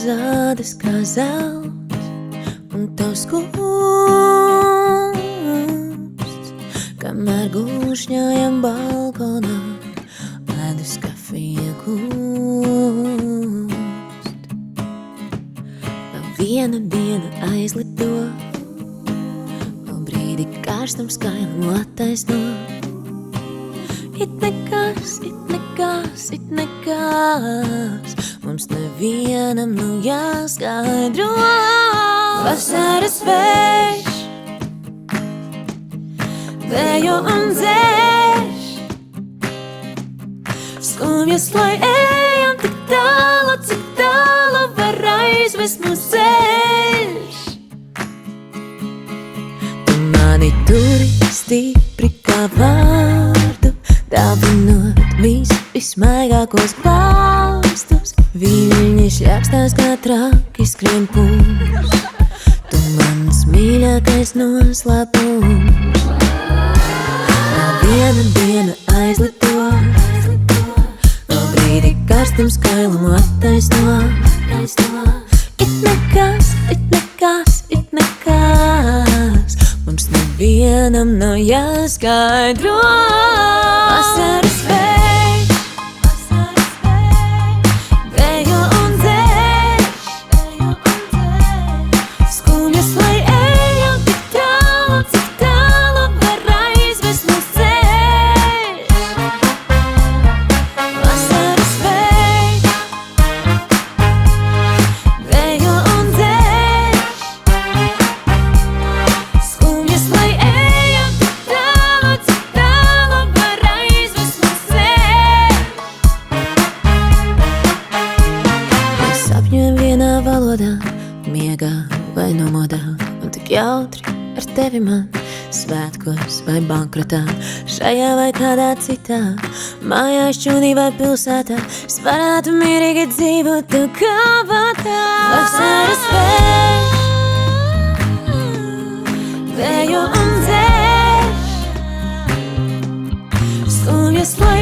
zādas kā zelts, un tavs kūsts, kamēr gūšņājam balkonā, ledus kafija kūst. Vēl viena diena aizlido, vēl brīdi karstums skailumu attaisno. It nekas, mums nevienam nu jāskaidro. Vasaras vējš vējo un dzēš, skumjas, lai ejam tik tālu, cik tālu var aizvest mūs ceļš. Tu mani turi stipri kā vārdu, dāvinot vismaigākos klāstus. Viļņi šļakstās kā traki skrien pūš, tu mans mīļākais noslēpums. Vēl viena diena aizlido, vēl brīdi karstums skailumu attaisno. It nekas, mums nevienam nav jāskaidro. Vasaras vējš vējo un dzēš, skumjas, lai ejam tik tālu, cik tālu var aizvest mūs ceļš. Vasaras vējš vējo un dzēš, skumjas, lai ejam tik tālu, cik tālu var aizvest mūs ceļš. Mēs sapņojam vienā valodā, miegā vai nomodā, un tik jautri ar tevi man, svētkos vai bankrotā, šajā vai kādā citā, mājās, šķūnī vai pilsētā, es varētu mierīgi dzīvot tev kabatā. Vasaras vējš vējo un dzēš, skumjas, lai